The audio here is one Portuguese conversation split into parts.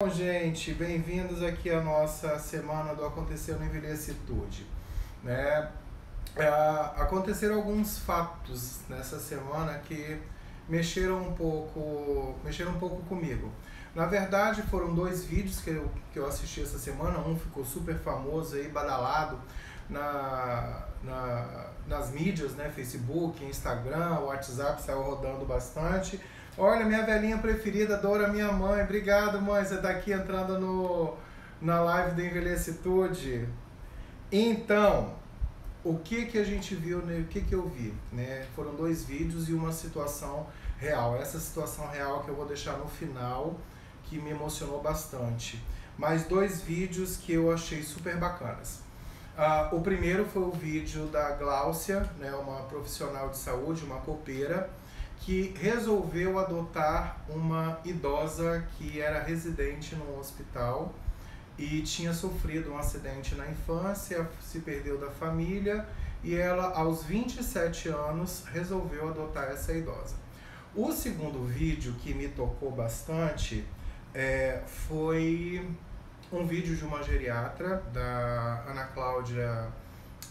Bom, gente, bem-vindos aqui à nossa semana do Aconteceu no Envelhecitude, né? Aconteceram alguns fatos nessa semana que mexeram um pouco comigo. Na verdade, foram dois vídeos que eu assisti essa semana. Um ficou super famoso aí, badalado nas mídias, né? Facebook, Instagram, WhatsApp saiu rodando bastante. Olha, minha velhinha preferida, Dora, minha mãe. Obrigado, mãe, você tá aqui entrando na live do Envelhecitude. Então, o que a gente viu, né? O que eu vi, né? Foram dois vídeos e uma situação real. Essa situação real que eu vou deixar no final, que me emocionou bastante. Mais dois vídeos que eu achei super bacanas. O primeiro foi o vídeo da Gláucia, né? Uma profissional de saúde, uma copeira, que resolveu adotar uma idosa que era residente num hospital e tinha sofrido um acidente na infância, se perdeu da família e ela, aos 27 anos, resolveu adotar essa idosa. O segundo vídeo que me tocou bastante foi um vídeo de uma geriatra, da Ana Cláudia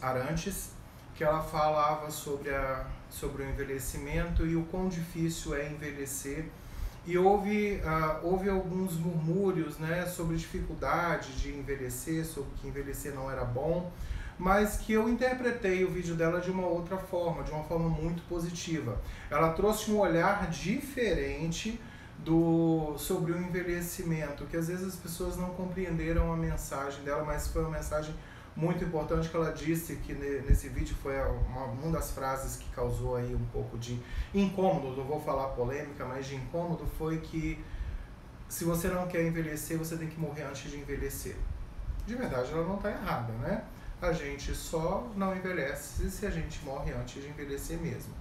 Arantes, que ela falava sobre o envelhecimento e o quão difícil é envelhecer. E houve alguns murmúrios, né, sobre dificuldade de envelhecer, sobre que envelhecer não era bom, mas que eu interpretei o vídeo dela de uma outra forma, de uma forma muito positiva. Ela trouxe um olhar diferente sobre o envelhecimento, que às vezes as pessoas não compreenderam a mensagem dela, mas foi uma mensagem muito importante que ela disse, que nesse vídeo foi uma das frases que causou aí um pouco de incômodo, não vou falar polêmica, mas de incômodo, foi que se você não quer envelhecer, você tem que morrer antes de envelhecer. De verdade, ela não está errada, né? A gente só não envelhece se a gente morre antes de envelhecer mesmo.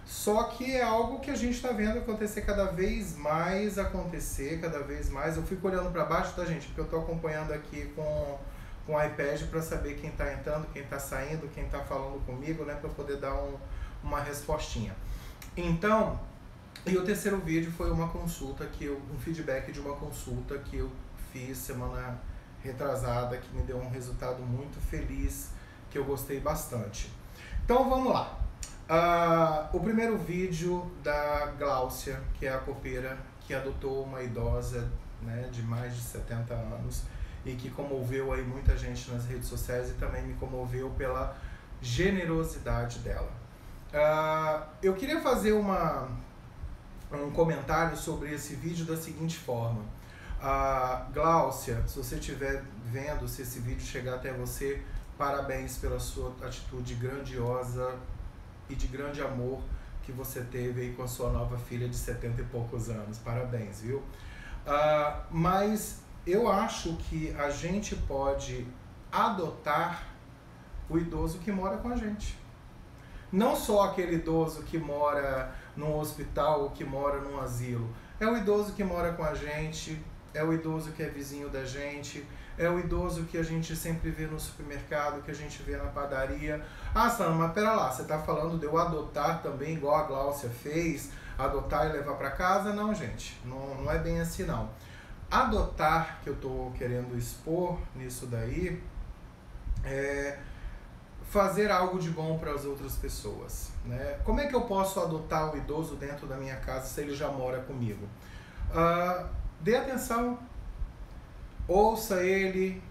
Só que é algo que a gente está vendo acontecer cada vez mais, cada vez mais. Eu fico olhando para baixo, tá, gente? Porque eu estou acompanhando aqui com o iPad para saber quem está entrando, quem está saindo, quem está falando comigo, né, para poder dar uma respostinha. Então, e o terceiro vídeo foi uma consulta, um feedback de uma consulta que eu fiz semana retrasada, que me deu um resultado muito feliz, que eu gostei bastante. Então vamos lá. O primeiro vídeo da Gláucia, que é a copeira que adotou uma idosa, né, de mais de 70 anos, e que comoveu aí muita gente nas redes sociais e também me comoveu pela generosidade dela. Eu queria fazer um comentário sobre esse vídeo da seguinte forma. Gláucia, se você estiver vendo, se esse vídeo chegar até você, parabéns pela sua atitude grandiosa e de grande amor que você teve aí com a sua nova filha de 70 e poucos anos. Parabéns, viu? Mas eu acho que a gente pode adotar o idoso que mora com a gente. Não só aquele idoso que mora num hospital ou que mora num asilo. É o idoso que mora com a gente, é o idoso que é vizinho da gente, é o idoso que a gente sempre vê no supermercado, que a gente vê na padaria. Sandra, mas pera lá, você está falando de eu adotar também, igual a Gláucia fez, adotar e levar para casa? Não, gente, não é bem assim não. Adotar, que eu estou querendo expor nisso daí, é fazer algo de bom para as outras pessoas, né? Como é que eu posso adotar o idoso dentro da minha casa se ele já mora comigo? Dê atenção, ouça ele,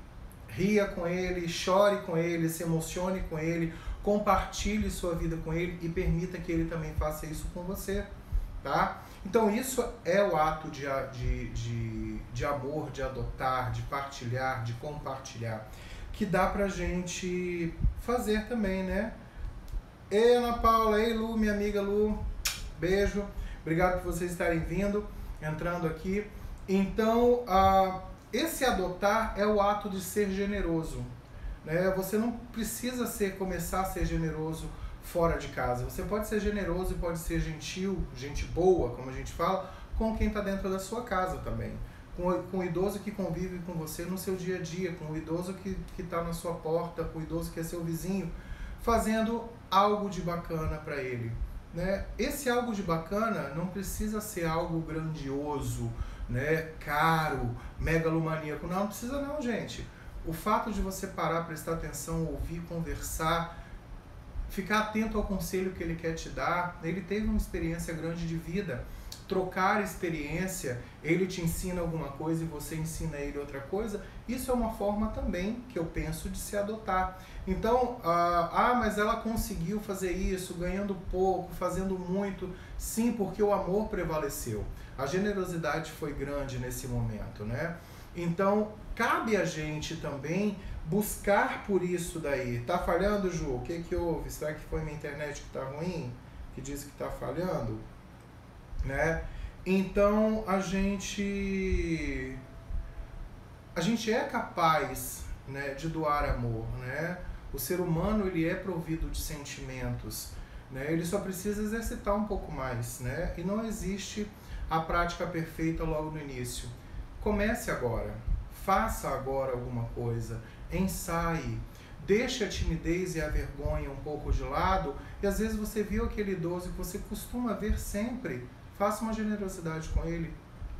ria com ele, chore com ele, se emocione com ele, compartilhe sua vida com ele e permita que ele também faça isso com você, tá? Então isso é o ato de amor, de adotar, de partilhar, de compartilhar, que dá pra gente fazer também, né? Ei, Ana Paula, ei, Lu, minha amiga Lu, beijo, obrigado por vocês estarem entrando aqui. Então, esse adotar é o ato de ser generoso, né? Você não precisa começar a ser generoso fora de casa. Você pode ser generoso e pode ser gentil, gente boa, como a gente fala, com quem está dentro da sua casa também. Com o idoso que convive com você no seu dia a dia, com o idoso que está na sua porta, com o idoso que é seu vizinho, fazendo algo de bacana para ele, né? Esse algo de bacana não precisa ser algo grandioso, né, caro, megalomaníaco. Não, não precisa não, gente. O fato de você parar, prestar atenção, ouvir, conversar, ficar atento ao conselho que ele quer te dar, ele teve uma experiência grande de vida, trocar experiência, ele te ensina alguma coisa e você ensina ele outra coisa, isso é uma forma também que eu penso de se adotar. Então, mas ela conseguiu fazer isso, ganhando pouco, fazendo muito, sim, porque o amor prevaleceu, a generosidade foi grande nesse momento, né? Então, cabe a gente também buscar por isso daí. Tá falhando, Ju? O que houve? Será que foi minha internet que tá ruim? Que diz que tá falhando? Né? Então, a gente é capaz, né, de doar amor, né? O ser humano, ele é provido de sentimentos, né? Ele só precisa exercitar um pouco mais, né? E não existe a prática perfeita logo no início. Comece agora, faça agora alguma coisa, ensaie, deixe a timidez e a vergonha um pouco de lado, e às vezes você viu aquele idoso que você costuma ver sempre, faça uma generosidade com ele,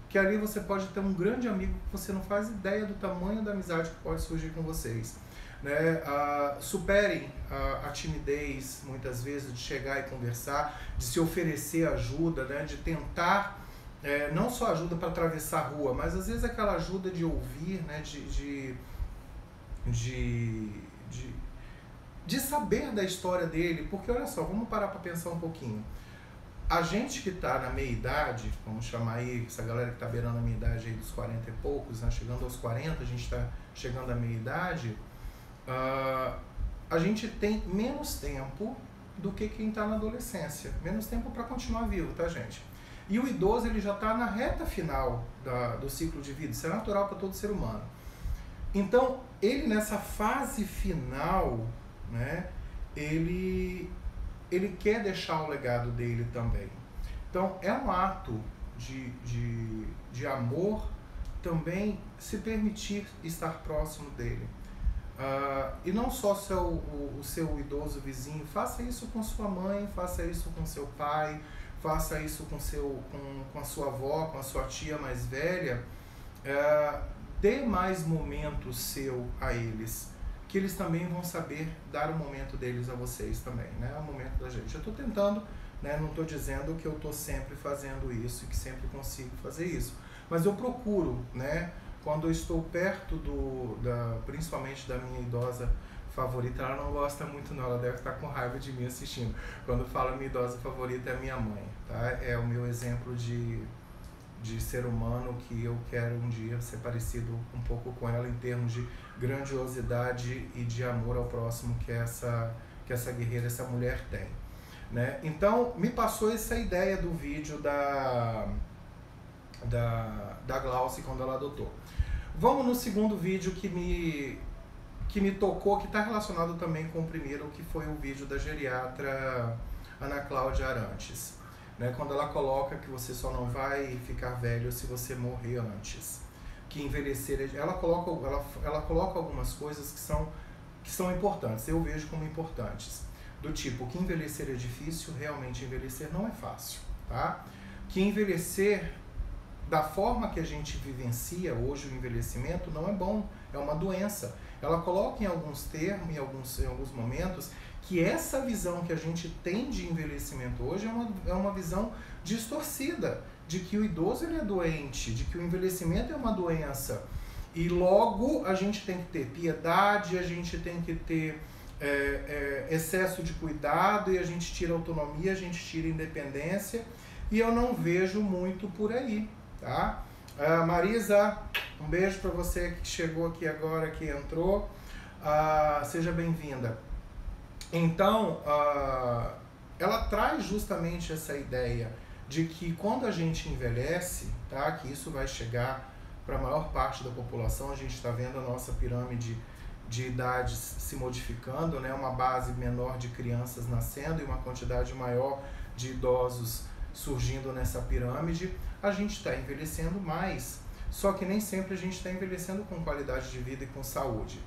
que ali você pode ter um grande amigo que você não faz ideia do tamanho da amizade que pode surgir com vocês, né? Superem a timidez, muitas vezes, de chegar e conversar, de se oferecer ajuda, né? De tentar não só ajuda para atravessar a rua, mas às vezes aquela ajuda de ouvir, né, de saber da história dele, porque olha só, vamos parar para pensar um pouquinho. A gente que está na meia idade, vamos chamar aí essa galera que está beirando a meia idade aí dos 40 e poucos, né, chegando aos 40, a gente está chegando à meia idade, a gente tem menos tempo do que quem está na adolescência, menos tempo para continuar vivo, tá, gente? E o idoso, ele já está na reta final do ciclo de vida, isso é natural para todo ser humano. Então, ele nessa fase final, né, ele quer deixar o legado dele também. Então, é um ato de amor também se permitir estar próximo dele. E não só o seu idoso vizinho, faça isso com sua mãe, faça isso com seu pai, faça isso com a sua avó, com a sua tia mais velha, dê mais momento seu a eles, que eles também vão saber dar o momento deles a vocês também, né? É o momento da gente. Eu estou tentando, né? Não estou dizendo que eu estou sempre fazendo isso e que sempre consigo fazer isso, mas eu procuro, né? Quando eu estou perto principalmente da minha idosa favorita, ela não gosta muito não, ela deve estar com raiva de mim assistindo. Quando eu falo minha idosa favorita é minha mãe, tá? É o meu exemplo de ser humano que eu quero um dia ser parecido um pouco com ela em termos de grandiosidade e de amor ao próximo que essa guerreira, essa mulher tem, né? Então, me passou essa ideia do vídeo da Glauce quando ela adotou. Vamos no segundo vídeo que me tocou, que está relacionado também com o primeiro, que foi o vídeo da geriatra Ana Cláudia Arantes, né? Quando ela coloca que você só não vai ficar velho se você morrer antes, que envelhecer, ela coloca algumas coisas que são importantes, eu vejo como importantes, do tipo, que envelhecer é difícil, realmente envelhecer não é fácil, tá? Que envelhecer da forma que a gente vivencia hoje o envelhecimento não é bom, é uma doença. Ela coloca em alguns termos, em alguns momentos, que essa visão que a gente tem de envelhecimento hoje é uma visão distorcida, de que o idoso ele é doente, de que o envelhecimento é uma doença. E logo a gente tem que ter piedade, a gente tem que ter excesso de cuidado, e a gente tira autonomia, a gente tira independência, e eu não vejo muito por aí, tá? Marisa, um beijo para você que chegou aqui agora, que entrou, seja bem-vinda. Então, ela traz justamente essa ideia de que quando a gente envelhece, tá, que isso vai chegar para a maior parte da população, a gente está vendo a nossa pirâmide de idades se modificando, né, uma base menor de crianças nascendo e uma quantidade maior de idosos surgindo nessa pirâmide, a gente está envelhecendo mais, só que nem sempre a gente está envelhecendo com qualidade de vida e com saúde.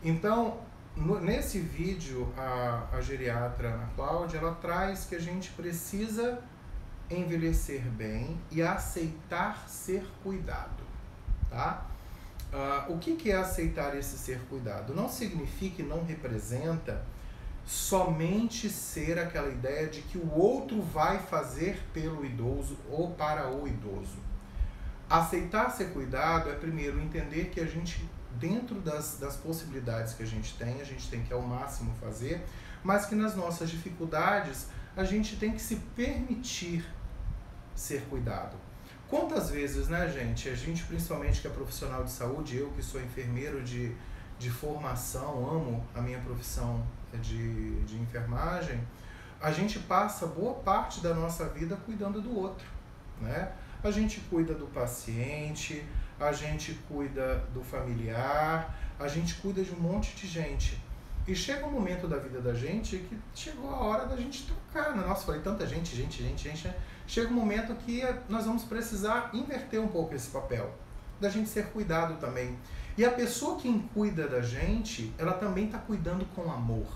Então, nesse vídeo, a geriatra Ana Cláudia, ela traz que a gente precisa envelhecer bem e aceitar ser cuidado, tá? O que é aceitar esse ser cuidado? Não significa e não representa somente ser aquela ideia de que o outro vai fazer pelo idoso ou para o idoso. Aceitar ser cuidado é primeiro entender que a gente, dentro das possibilidades que a gente tem que ao máximo fazer, mas que nas nossas dificuldades a gente tem que se permitir ser cuidado. Quantas vezes, né, gente, a gente, principalmente que é profissional de saúde, eu que sou enfermeiro de formação, amo a minha profissão de enfermagem, a gente passa boa parte da nossa vida cuidando do outro, né? A gente cuida do paciente, a gente cuida do familiar, a gente cuida de um monte de gente. E chega um momento da vida da gente que chegou a hora da gente trocar, né? Nossa, falei tanta gente, né? Chega um momento que nós vamos precisar inverter um pouco esse papel, da gente ser cuidado também. E a pessoa que cuida da gente, ela também está cuidando com amor,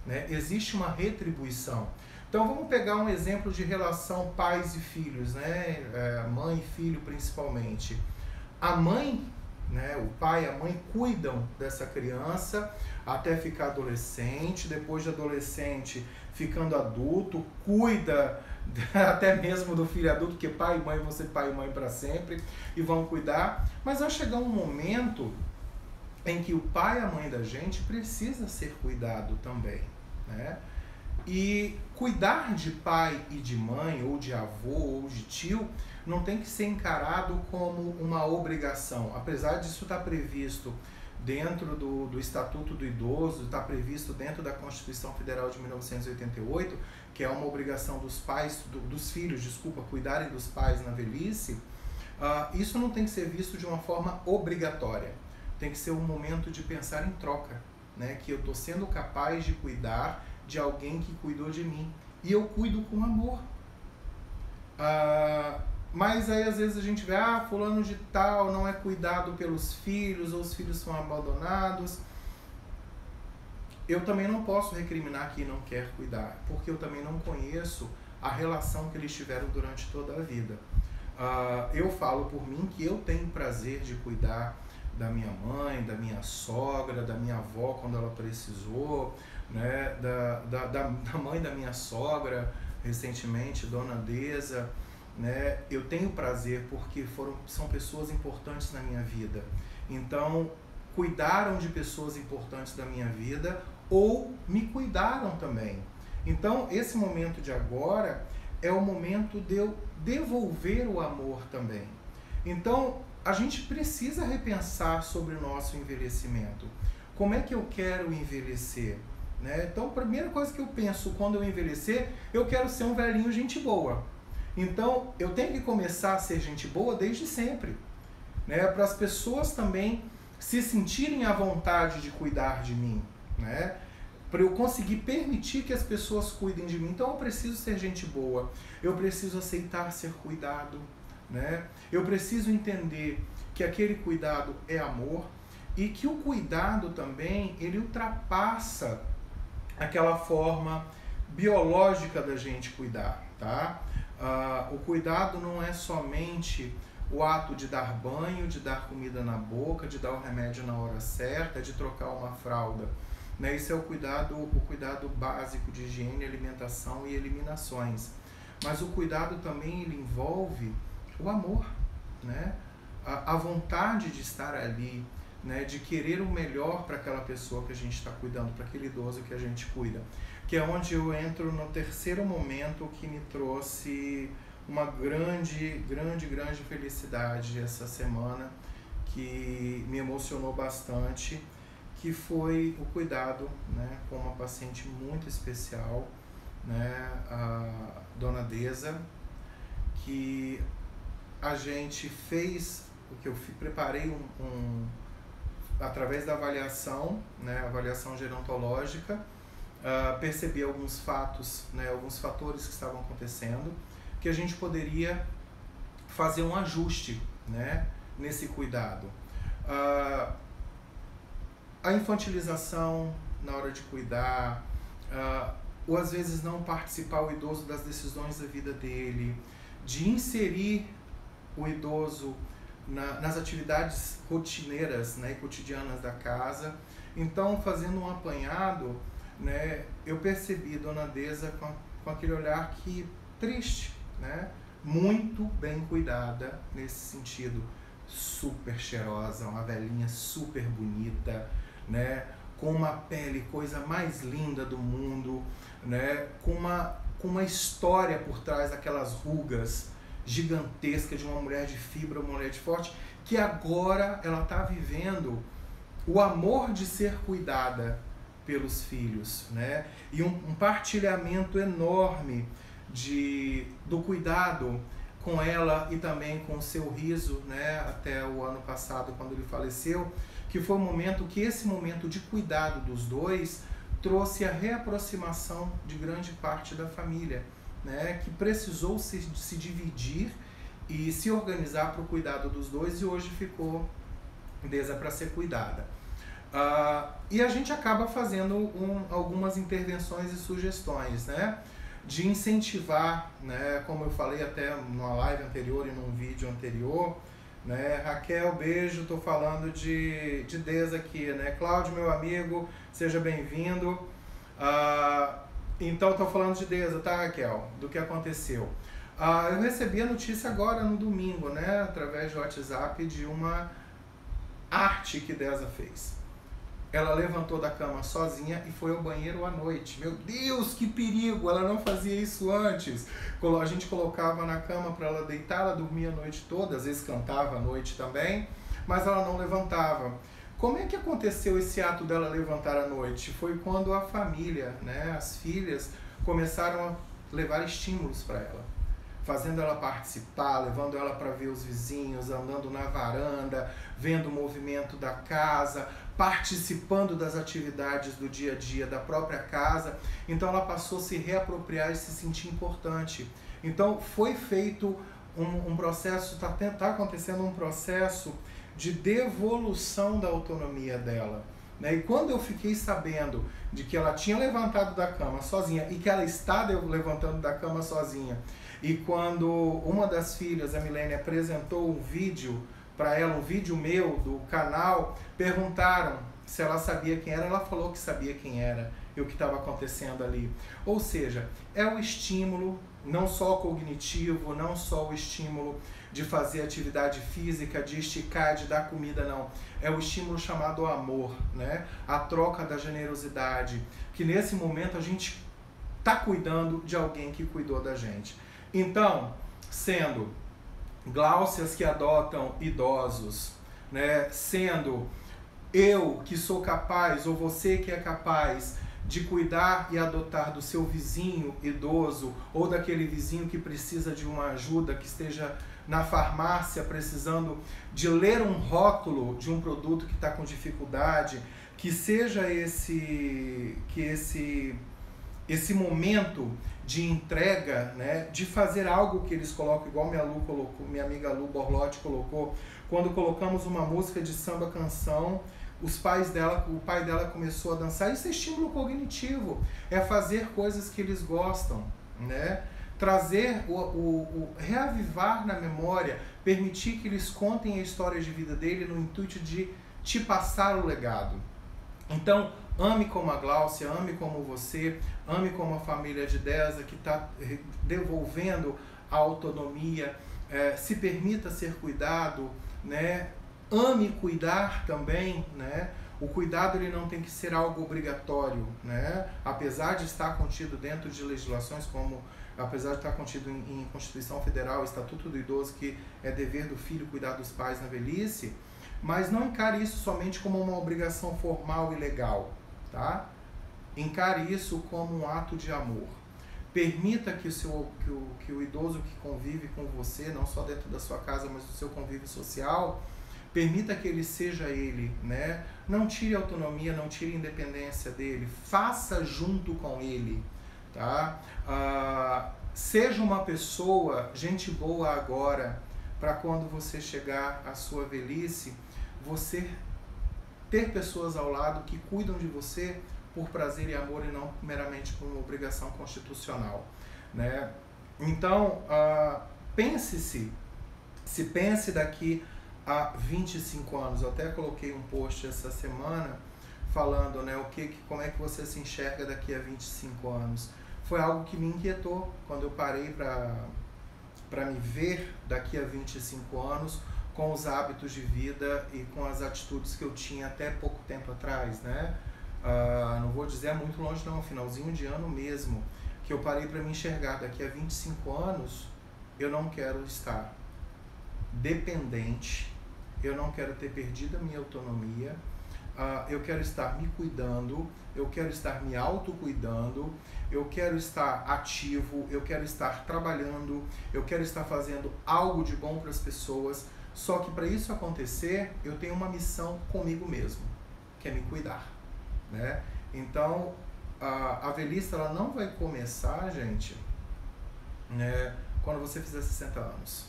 né? Existe uma retribuição. Então vamos pegar um exemplo de relação pais e filhos, né? Mãe e filho principalmente. A mãe, né, o pai e a mãe cuidam dessa criança até ficar adolescente, depois de adolescente ficando adulto, cuida até mesmo do filho adulto, porque pai e mãe vão ser pai e mãe para sempre e vão cuidar, mas vai chegar um momento em que o pai e a mãe da gente precisa ser cuidado também, né? E cuidar de pai e de mãe, ou de avô, ou de tio, não tem que ser encarado como uma obrigação. Apesar disso estar previsto dentro do Estatuto do Idoso, está previsto dentro da Constituição Federal de 1988, que é uma obrigação dos pais, dos filhos, cuidarem dos pais na velhice, isso não tem que ser visto de uma forma obrigatória. Tem que ser um momento de pensar em troca, né? Que eu estou sendo capaz de cuidar de alguém que cuidou de mim. E eu cuido com amor. Mas aí às vezes a gente vê, fulano de tal não é cuidado pelos filhos, ou os filhos são abandonados. Eu também não posso recriminar quem não quer cuidar, porque eu também não conheço a relação que eles tiveram durante toda a vida. Eu falo por mim que eu tenho prazer de cuidar da minha mãe, da minha sogra, da minha avó quando ela precisou, né, da mãe da minha sogra, recentemente, Dona Deza, né? Eu tenho prazer porque são pessoas importantes na minha vida. Então, cuidaram de pessoas importantes da minha vida ou me cuidaram também. Então, esse momento de agora é o momento de eu devolver o amor também. Então, a gente precisa repensar sobre o nosso envelhecimento. Como é que eu quero envelhecer? Né? Então, a primeira coisa que eu penso quando eu envelhecer, eu quero ser um velhinho gente boa. Então, eu tenho que começar a ser gente boa desde sempre, né? Para as pessoas também se sentirem à vontade de cuidar de mim, né? Para eu conseguir permitir que as pessoas cuidem de mim. Então, eu preciso ser gente boa, eu preciso aceitar ser cuidado, né? Eu preciso entender que aquele cuidado é amor e que o cuidado também, ele ultrapassa aquela forma biológica da gente cuidar, tá? O cuidado não é somente o ato de dar banho, de dar comida na boca, de dar o remédio na hora certa, de trocar uma fralda, né? Isso é o cuidado básico de higiene, alimentação e eliminações. Mas o cuidado também ele envolve o amor, né? A vontade de estar ali, né? De querer o melhor para aquela pessoa que a gente está cuidando, para aquele idoso que a gente cuida. Que é onde eu entro no terceiro momento que me trouxe uma grande felicidade essa semana, que me emocionou bastante, que foi o cuidado, né, com uma paciente muito especial, né, a Dona Deza, que a gente fez, o que eu preparei através da avaliação, né, avaliação gerontológica, percebi alguns fatos, né, alguns fatores que estavam acontecendo, que a gente poderia fazer um ajuste, né, nesse cuidado. A infantilização na hora de cuidar, ou às vezes não participar o idoso das decisões da vida dele, de inserir o idoso nas atividades rotineiras, né, e cotidianas da casa. Então, fazendo um apanhado, né, eu percebi Dona Deza com aquele olhar que triste, né, muito bem cuidada nesse sentido, super cheirosa, uma velhinha super bonita, né, com uma pele, coisa mais linda do mundo, né, com uma história por trás daquelas rugas gigantesca de uma mulher de fibra, uma mulher de forte, que agora ela está vivendo o amor de ser cuidada pelos filhos, né? E um partilhamento enorme do cuidado com ela e também com o seu riso, né? Até o ano passado, quando ele faleceu, que foi um momento que esse momento de cuidado dos dois trouxe a reaproximação de grande parte da família, né, que precisou se dividir e se organizar para o cuidado dos dois, e hoje ficou Deza para ser cuidada. E a gente acaba fazendo algumas intervenções e sugestões, né, de incentivar, né, como eu falei até numa live anterior e num vídeo anterior, né, Raquel, beijo, estou falando de Deza aqui, né, Cláudio, meu amigo, seja bem-vindo. Então, estou falando de Deza, tá, Raquel? Do que aconteceu. Eu recebi a notícia agora no domingo, né? Através do WhatsApp, de uma arte que Deza fez. Ela levantou da cama sozinha e foi ao banheiro à noite. Meu Deus, que perigo! Ela não fazia isso antes. A gente colocava na cama para ela deitar, ela dormia a noite toda, às vezes cantava à noite também, mas ela não levantava. Como é que aconteceu esse ato dela levantar à noite? Foi quando a família, né, as filhas, começaram a levar estímulos para ela, fazendo ela participar, levando ela para ver os vizinhos, andando na varanda, vendo o movimento da casa, participando das atividades do dia a dia da própria casa. Então ela passou a se reapropriar e se sentir importante. Então foi feito um processo, está acontecendo um processo de devolução da autonomia dela, né? E quando eu fiquei sabendo de que ela tinha levantado da cama sozinha e que ela está levantando da cama sozinha, e quando uma das filhas, a Milene, apresentou um vídeo para ela, um vídeo meu do canal, perguntaram se ela sabia quem era, ela falou que sabia quem era e o que estava acontecendo ali. Ou seja, é o estímulo, não só cognitivo, não só o estímulo de fazer atividade física, de esticar, de dar comida, não. É o estímulo chamado amor, né? A troca da generosidade, que nesse momento a gente está cuidando de alguém que cuidou da gente. Então, sendo Gláucias que adotam idosos, né? Sendo eu que sou capaz, ou você que é capaz de cuidar e adotar do seu vizinho idoso, ou daquele vizinho que precisa de uma ajuda, que esteja na farmácia precisando de ler um rótulo de um produto que está com dificuldade, que seja esse momento de entrega, né, de fazer algo que eles colocam, igual minha amiga Lu Borlotti colocou, quando colocamos uma música de samba canção, o pai dela começou a dançar. Isso é estímulo cognitivo, é fazer coisas que eles gostam, né? Trazer, reavivar na memória, permitir que eles contem a história de vida dele no intuito de te passar o legado. Então, ame como a Gláucia, ame como você, ame como a família de Deza, que está devolvendo a autonomia, se permita ser cuidado, né? Ame cuidar também, né? O cuidado ele não tem que ser algo obrigatório, né? Apesar de estar contido dentro de legislações como, apesar de estar contido em Constituição Federal, Estatuto do Idoso, que é dever do filho cuidar dos pais na velhice, mas não encare isso somente como uma obrigação formal e legal, tá? Encare isso como um ato de amor. Permita que o idoso que convive com você, não só dentro da sua casa, mas do seu convívio social, permita que ele seja ele, né? Não tire a autonomia, não tire a independência dele, faça junto com ele, tá? Seja uma pessoa, gente boa agora, para quando você chegar à sua velhice, você ter pessoas ao lado que cuidam de você por prazer e amor e não meramente por uma obrigação constitucional, né? Então, pense daqui a 25 anos. Eu até coloquei um post essa semana falando, né, como é que você se enxerga daqui a 25 anos. Foi algo que me inquietou quando eu parei para me ver daqui a 25 anos com os hábitos de vida e com as atitudes que eu tinha até pouco tempo atrás, né? Não vou dizer muito longe não, finalzinho de ano mesmo, que eu parei para me enxergar daqui a 25 anos, eu não quero estar dependente, eu não quero ter perdido a minha autonomia, eu quero estar me cuidando, eu quero estar me autocuidando, eu quero estar ativo, eu quero estar trabalhando, eu quero estar fazendo algo de bom para as pessoas. Só que para isso acontecer, eu tenho uma missão comigo mesmo, que é me cuidar, né? Então, a velhice ela não vai começar, gente, né, quando você fizer 60 anos.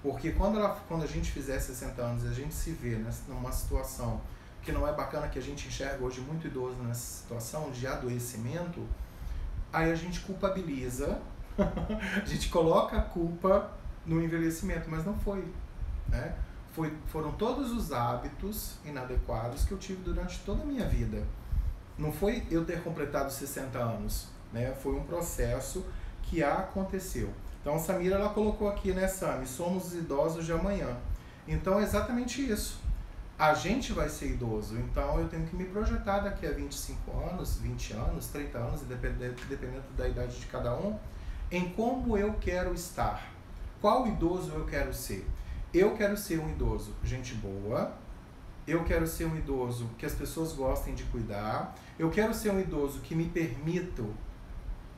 Porque quando a gente fizer 60 anos e a gente se vê numa situação que não é bacana, que a gente enxerga hoje muito idoso nessa situação de adoecimento, aí a gente culpabiliza, a gente coloca a culpa no envelhecimento, mas não foi, né? Foram todos os hábitos inadequados que eu tive durante toda a minha vida. Não foi eu ter completado 60 anos, né? Foi um processo que aconteceu. Então a Samira ela colocou aqui, né, Sami? Somos os idosos de amanhã. Então é exatamente isso. A gente vai ser idoso, então eu tenho que me projetar daqui a 25 anos, 20 anos, 30 anos, dependendo da idade de cada um, em como eu quero estar. Qual idoso eu quero ser? Eu quero ser um idoso gente boa, eu quero ser um idoso que as pessoas gostem de cuidar, eu quero ser um idoso que me permito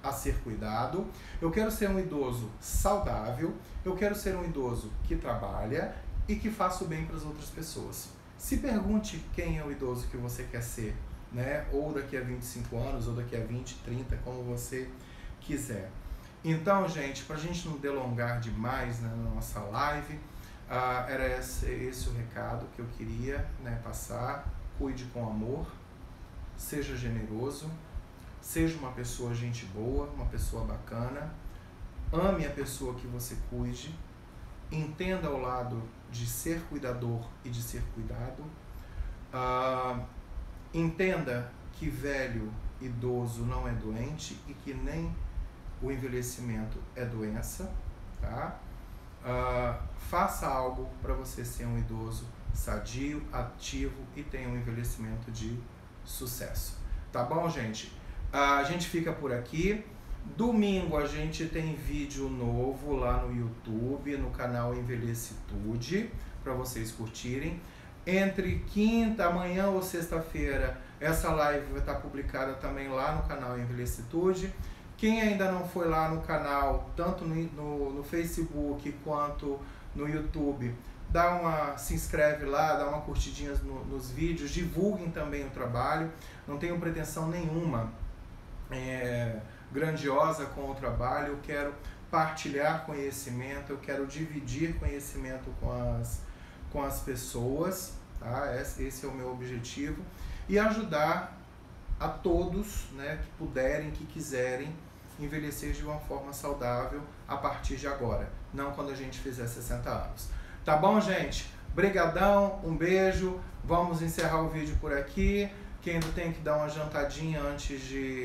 a ser cuidado, eu quero ser um idoso saudável, eu quero ser um idoso que trabalha e que faça o bem para as outras pessoas. Se pergunte quem é o idoso que você quer ser, né? Ou daqui a 25 anos, ou daqui a 20, 30, como você quiser. Então, gente, para a gente não delongar demais, né, na nossa live, era esse o recado que eu queria, né, passar. Cuide com amor, seja generoso, seja uma pessoa gente boa, uma pessoa bacana, ame a pessoa que você cuide, entenda o lado de ser cuidador e de ser cuidado, entenda que velho, idoso não é doente e que nem o envelhecimento é doença, tá? Faça algo para você ser um idoso sadio, ativo e tenha um envelhecimento de sucesso. Tá bom, gente? A gente fica por aqui. Domingo a gente tem vídeo novo lá no YouTube, no canal Envelhecitude, para vocês curtirem. Entre quinta, amanhã ou sexta-feira, essa live vai estar publicada também lá no canal Envelhecitude. Quem ainda não foi lá no canal, tanto no Facebook quanto no YouTube, se inscreve lá, dá uma curtidinha nos vídeos, divulguem também o trabalho. Não tenho pretensão nenhuma grandiosa com o trabalho, eu quero partilhar conhecimento, eu quero dividir conhecimento com as pessoas, tá? Esse é o meu objetivo, e ajudar a todos, né, que puderem, que quiserem envelhecer de uma forma saudável a partir de agora, não quando a gente fizer 60 anos. Tá bom, gente? Brigadão, um beijo, vamos encerrar o vídeo por aqui, que ainda tem que dar uma jantadinha antes de